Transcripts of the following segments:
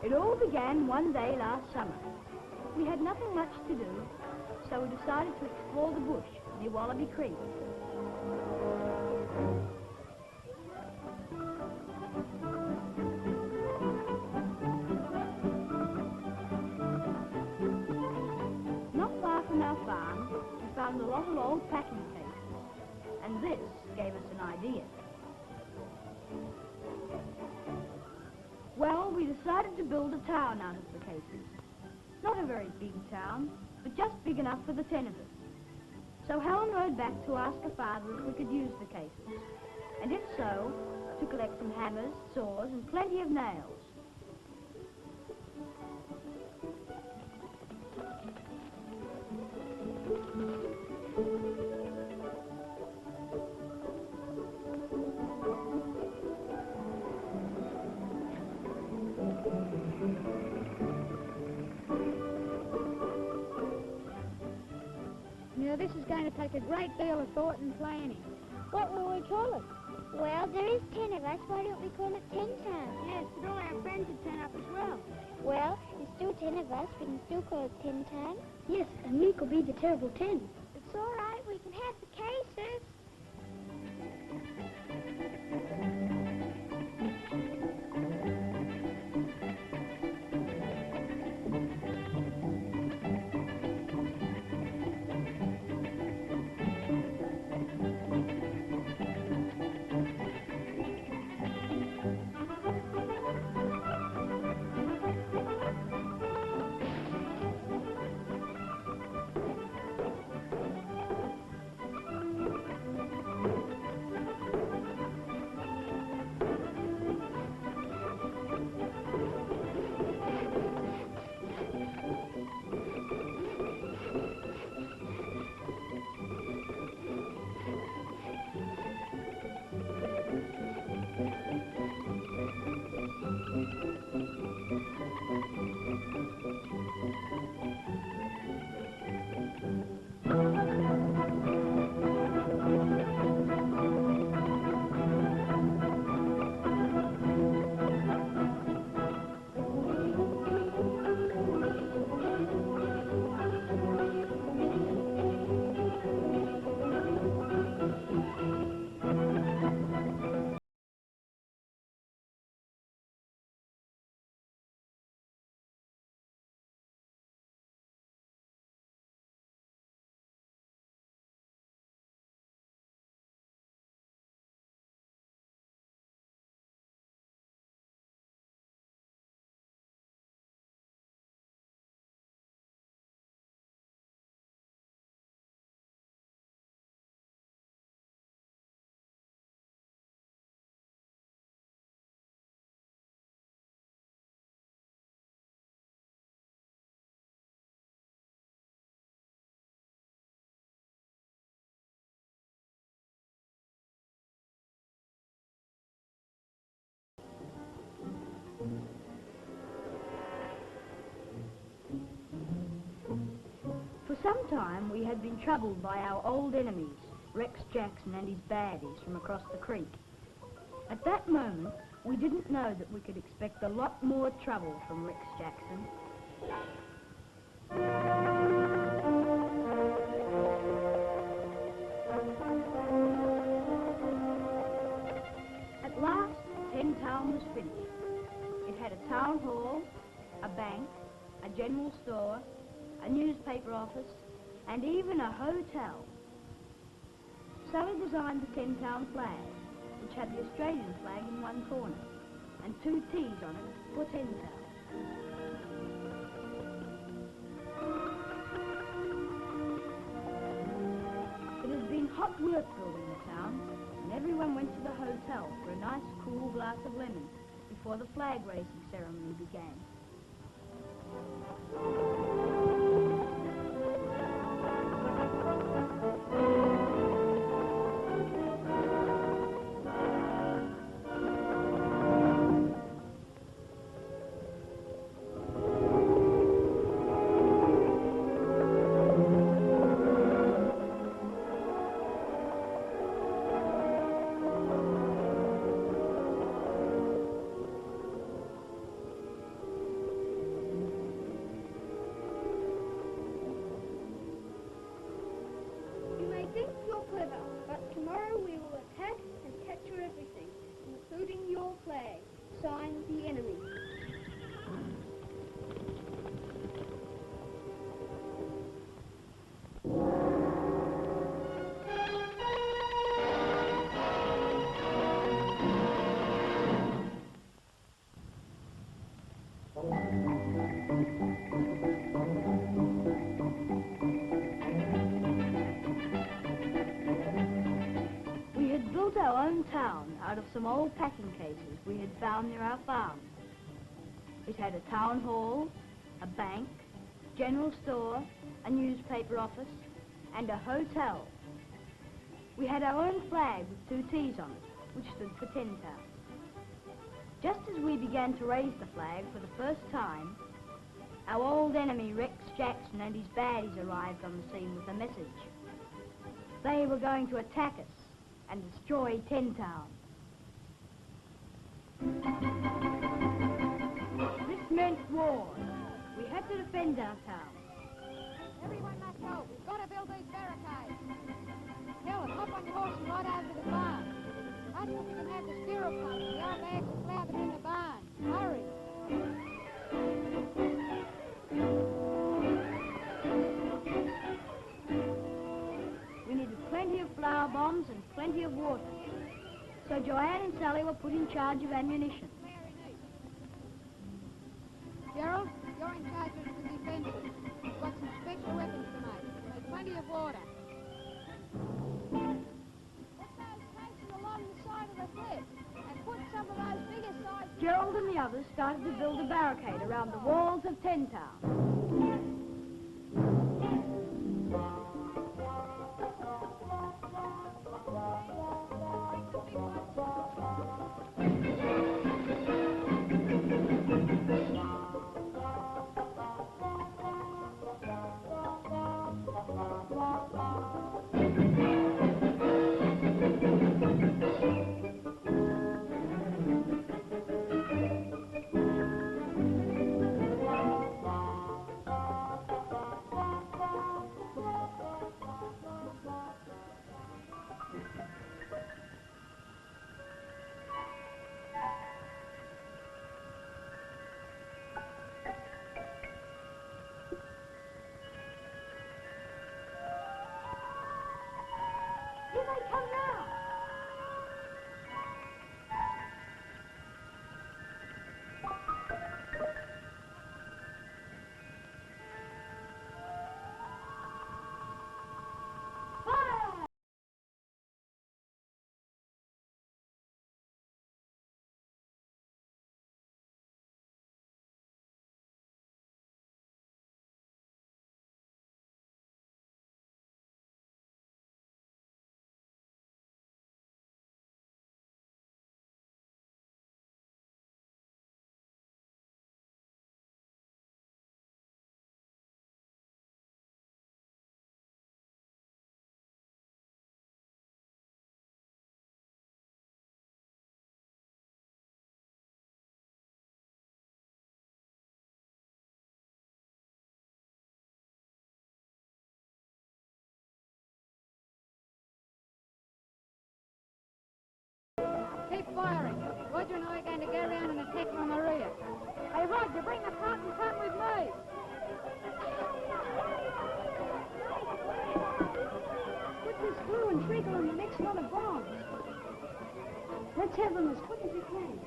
It all began one day last summer. We had nothing much to do, so we decided to explore the bush near Wallaby Creek. Not far from our farm, we found a lot of old packing cases, and this gave us an idea. Well, we decided to build a town out of the cases. Not a very big town, but just big enough for the 10 of us. So Helen rode back to ask her father if we could use the cases, and if so, to collect some hammers, saws, and plenty of nails. Now, this is going to take a great deal of thought and planning. What will we call it? Well, there is 10 of us. Why don't we call it 10 Town? Yes, but all our friends would turn up as well. Well, there's still 10 of us. We can still call it 10 Town. Yes, and we could be the terrible 10. It's all right. We can have the cases. For some time, we had been troubled by our old enemies, Rex Jackson and his baddies from across the creek. At that moment, we didn't know that we could expect a lot more trouble from Rex Jackson. At last, 10 Town was finished. It had a town hall, a bank, a general store, a newspaper office, and even a hotel. So we designed the 10 Town flag, which had the Australian flag in one corner, and 2 T's on it for 10 Town. It has been hot work building the town, and everyone went to the hotel for a nice cool glass of lemon before the flag raising ceremony began. out of some old packing cases we had found near our farm. It had a town hall, a bank, general store, a newspaper office, and a hotel. We had our own flag with 2 T's on it, which stood for Tin Town. Just as we began to raise the flag for the first time, our old enemy Rex Jackson and his baddies arrived on the scene with a message. They were going to attack us and destroy Tin Town. This meant war. We had to defend our town. Everyone must go. We've got to build these barricades. Helen, hop on your horse and ride over to the barn. Ask if we can have the stirrup pumps. The old lads will plough them in the barn. Hurry. We needed plenty of flour bombs and plenty of water. So Joanne and Sally were put in charge of ammunition. Gerald, you're in charge of the defences. We've got some special weapons to make. There's plenty of water. Put those cases along the side of the cliff and put some of those bigger sides... Gerald and the others started to build a barricade around the walls of Tin Town. Keep firing. Roger and I are going to go around and attack from the rear. Hey, Roger, bring the cart and come with me. Put this glue and treacle in the next lot of bombs. Let's have them as quick as we can.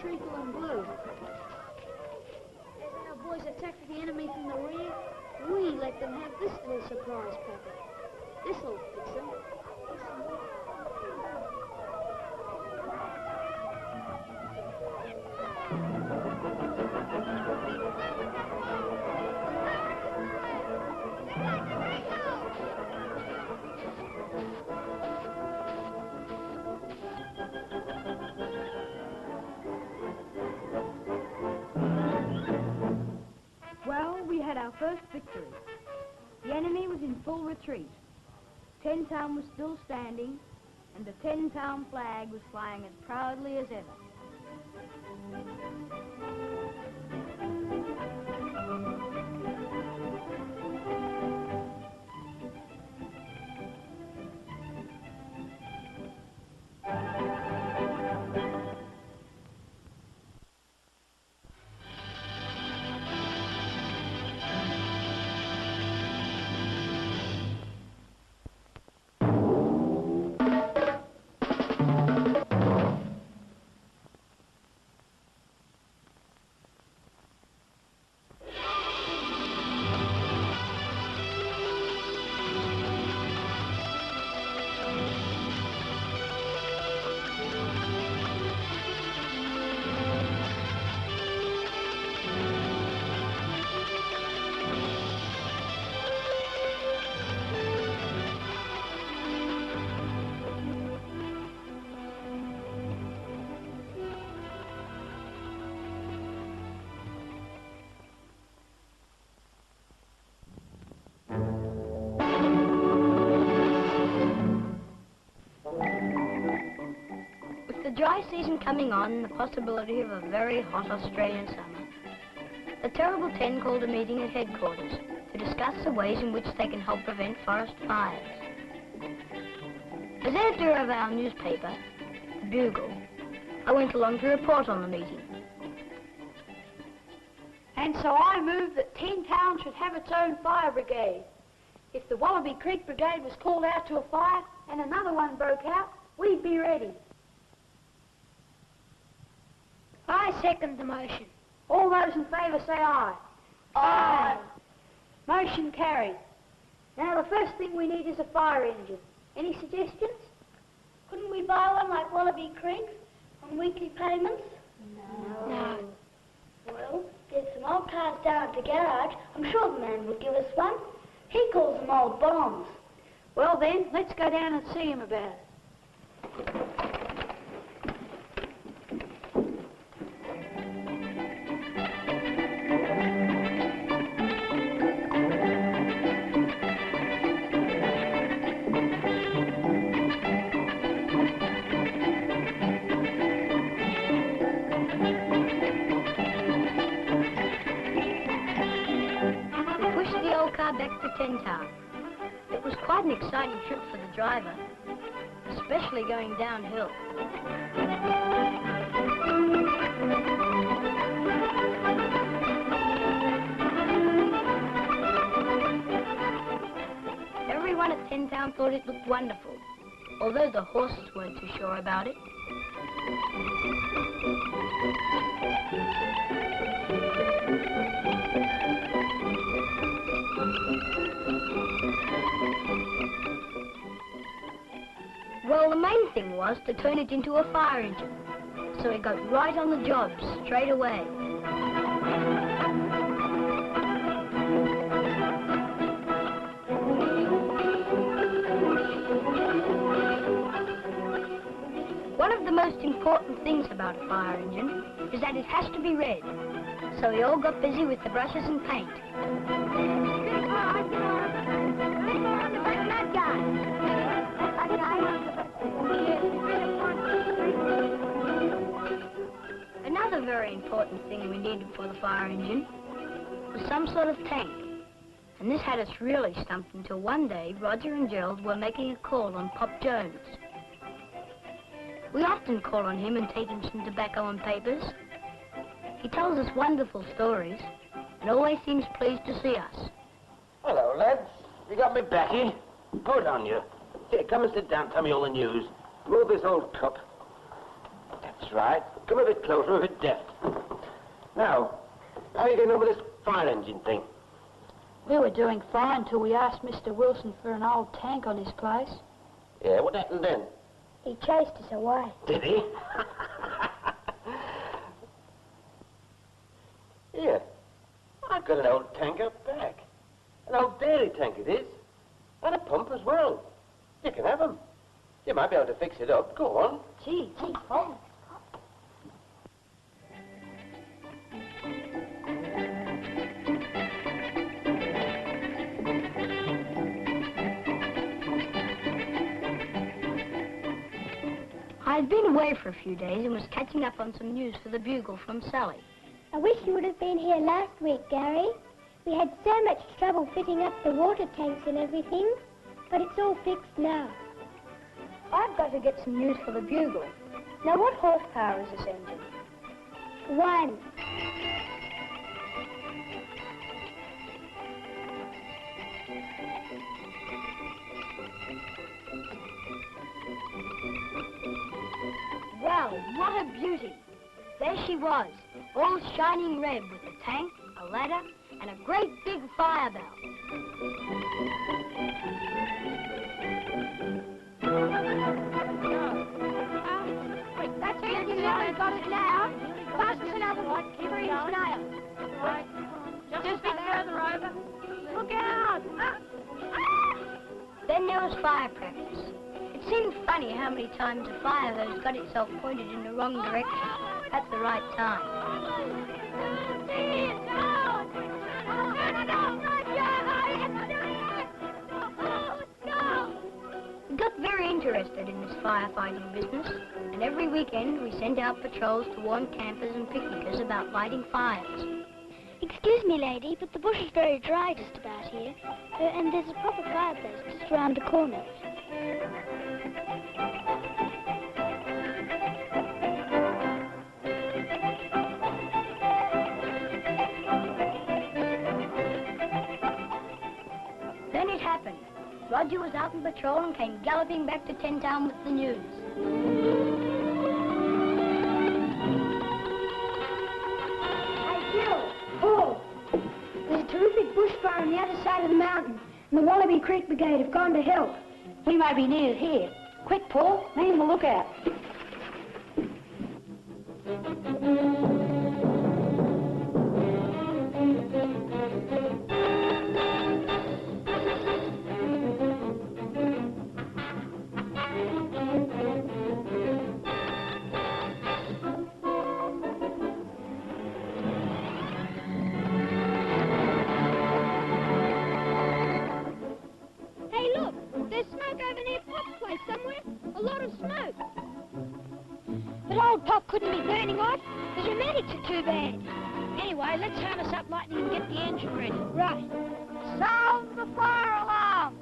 Treacle and glue. As our boys attacked the enemy from the rear, we let them have this little surprise packet. This'll fix them. first victory. The enemy was in full retreat. 10 Town was still standing, and the 10 Town flag was flying as proudly as ever. With the dry season coming on and the possibility of a very hot Australian summer, the Terrible 10 called a meeting at headquarters to discuss the ways in which they can help prevent forest fires. As editor of our newspaper, The Bugle, I went along to report on the meeting. And so I move that 10 Town should have its own fire brigade. If the Wallaby Creek Brigade was called out to a fire and another one broke out, we'd be ready. I second the motion. All those in favour say aye. Aye. Motion carried. Now the first thing we need is a fire engine. Any suggestions? Couldn't we buy one like Wallaby Creek on weekly payments? No. Well, there's some old cars down at the garage. I'm sure the man will give us one. He calls them old bombs. Well then, let's go down and see him about it. Back to 10 Town. It was quite an exciting trip for the driver, especially going downhill. Everyone at 10 Town thought it looked wonderful, although the horses weren't too sure about it. Well, the main thing was to turn it into a fire engine, so it got right on the job straight away. One of the most important things about a fire engine is that it has to be red, so we all got busy with the brushes and paint. Another very important thing we needed for the fire engine was some sort of tank. And this had us really stumped until one day Roger and Gerald were making a call on Pop Jones. We often call on him and take him some tobacco and papers. He tells us wonderful stories and always seems pleased to see us. Hello, lads. You got me back here? Good on you. Here, come and sit down, tell me all the news. Move this old cup. That's right. Come a bit closer, a bit deft. Now, how are you getting over this fire engine thing? We were doing fine till we asked Mr. Wilson for an old tank on his place. Yeah, what happened then? He chased us away. Did he? Here, I've got an old tank out back. An old dairy tank it is. And a pump as well. You can have 'em. You might be able to fix it up. Go on. Gee, Oh. I'd been away for a few days and was catching up on some news for the Bugle from Sally. I wish you would have been here last week, Gary. We had so much trouble fitting up the water tanks and everything, but it's all fixed now. I've got to get some news for the Bugle. Now, what horsepower is this engine? 1. Wow, what a beauty. There she was, all shining red with a tank, a ladder, and a great big fire bell. Quick, that's it. You've already got it now. Pass us another one. Keep it snail. Right. Just a bit further over. Look out. Then there was fire practice. It seemed funny how many times a fire hose got itself pointed in the wrong direction at the right time. We got very interested in this firefighting business, and every weekend we sent out patrols to warn campers and picnickers about lighting fires. Excuse me, lady, but the bush is very dry just about here, and there's a proper fireplace just round the corner. Then it happened. Roger was out on patrol and came galloping back to Town with the news. Hey, Jill, Paul, there's a terrific bushfire on the other side of the mountain, and the Wallaby Creek Brigade have gone to help. We may be near here. Quick, Paul, man on the lookout. Hey, look, there's smoke over near Pop's place somewhere. A lot of smoke. But old Pop couldn't be burning off. The pneumatics are too bad. Anyway, let's harness up lightning and get the engine ready. Right. Sound the fire alarm.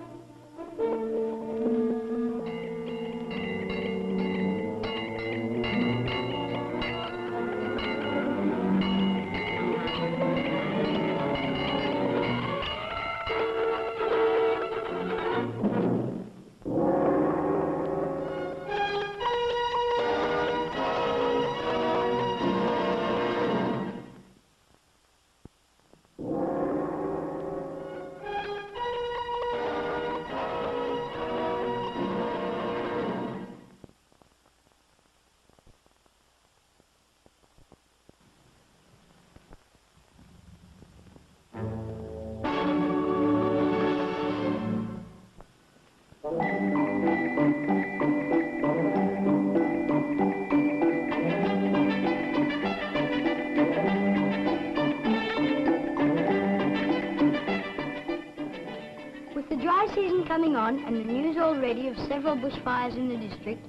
With the dry season coming on and the news already of several bushfires in the district,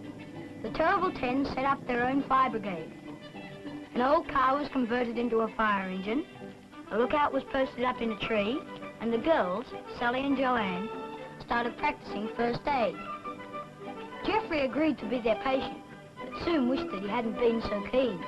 the Terrible Ten set up their own fire brigade. An old car was converted into a fire engine, a lookout was posted up in a tree, and the girls, Sally and Joanne, started practicing first aid. Geoffrey agreed to be their patient, but soon wished that he hadn't been so keen.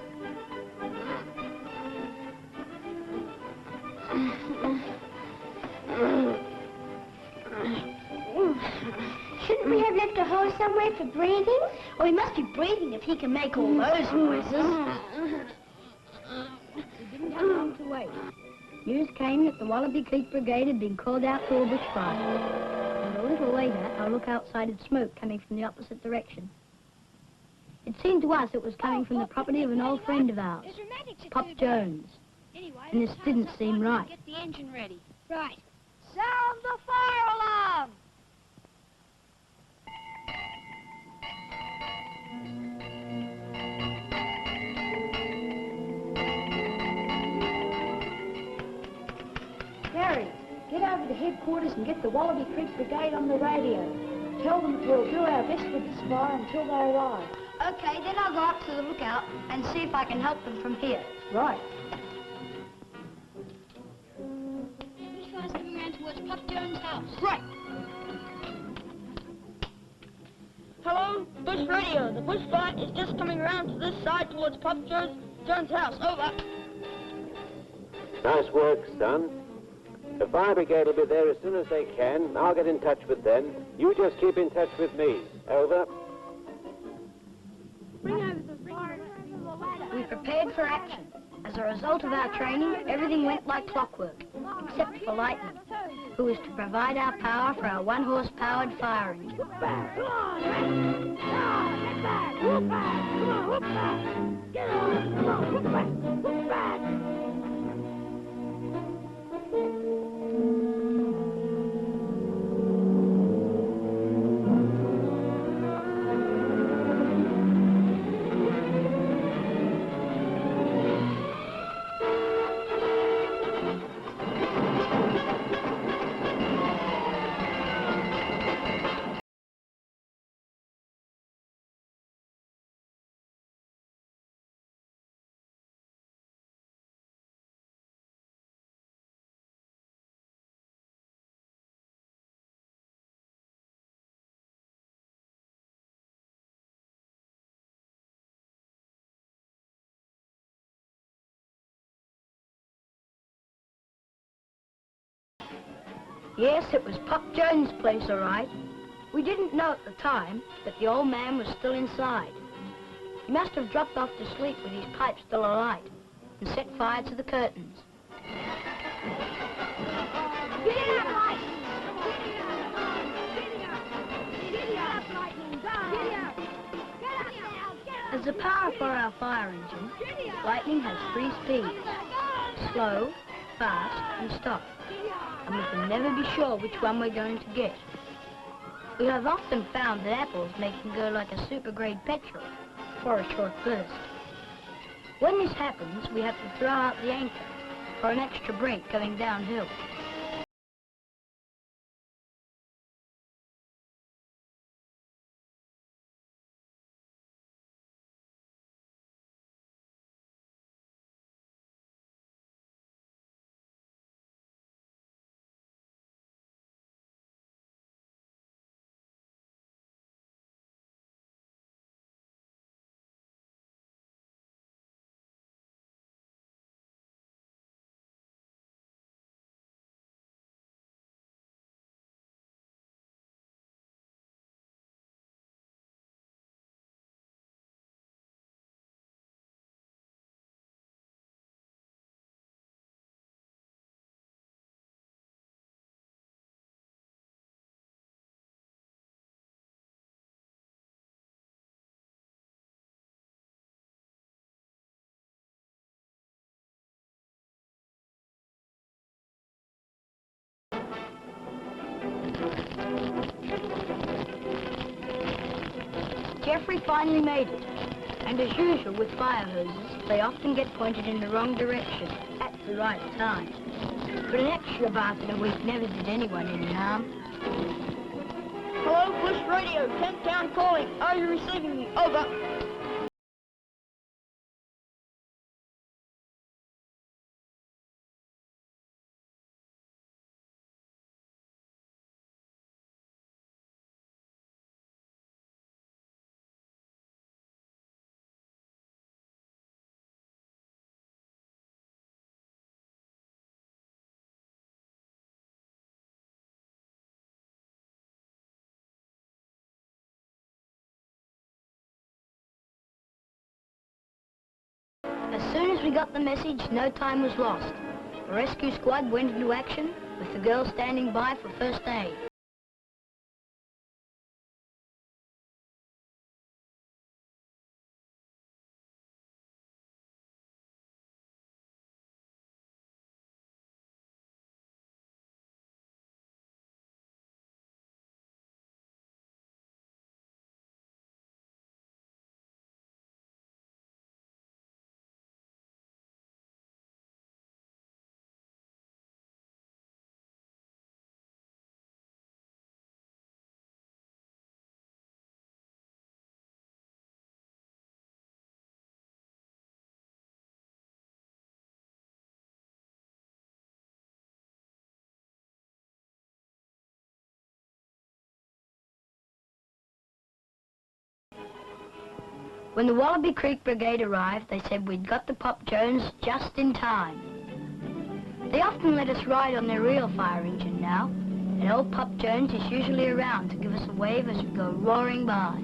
Shouldn't we have left a hole somewhere for breathing? Oh, he must be breathing if he can make all those noises. We didn't have long to wait. News came that the Wallaby Creek Brigade had been called out to a bushfire. And a little later, our lookout sighted smoke coming from the opposite direction. It seemed to us it was coming from the property of an old friend of ours, Pop Jones. And this didn't seem right. Get the engine ready. Right. Sound the fire alarm. Gary, get over to headquarters and get the Wallaby Creek Brigade on the radio. Tell them that we'll do our best with this fire until they arrive. Okay, then I'll go up to the lookout and see if I can help them from here. Right. This fire's coming round towards Pop Jones' house. Right. Hello, Bush Radio. The bush fire is just coming around to this side towards Pop Jones' house. Over. Nice work, son. The fire brigade will be there as soon as they can. I'll get in touch with them. You just keep in touch with me. Over. We prepared for action. As a result of our training, everything went like clockwork, except for Lightning, who was to provide our power for our one-horse-powered fire engine. Come on, get back! Whoop back! Come on, whoop back! Get on! Come on, whoop back! Whoop back! Yes, it was Pop Jones' place, all right. We didn't know at the time that the old man was still inside. He must have dropped off to sleep with his pipe still alight and set fire to the curtains. Get up, Lightning! Get up, Lightning! Get up! Get up now! Get up! As the power for our fire engine, Lightning has 3 speeds: slow, fast, and stop. And we can never be sure which one we're going to get. We have often found that apples make them go like a super-grade petrol for a short burst. When this happens, we have to throw out the anchor for an extra brake going downhill. Jeffrey finally made it, and as usual with fire hoses, they often get pointed in the wrong direction at the right time. But an extra bath in a week never did anyone any harm. Hello, Bush Radio. 10th town calling. Are you receiving me? Over. As soon as we got the message, no time was lost. The rescue squad went into action with the girl standing by for first aid. When the Wallaby Creek Brigade arrived, they said we'd got to Pop Jones just in time. They often let us ride on their real fire engine now, and old Pop Jones is usually around to give us a wave as we go roaring by.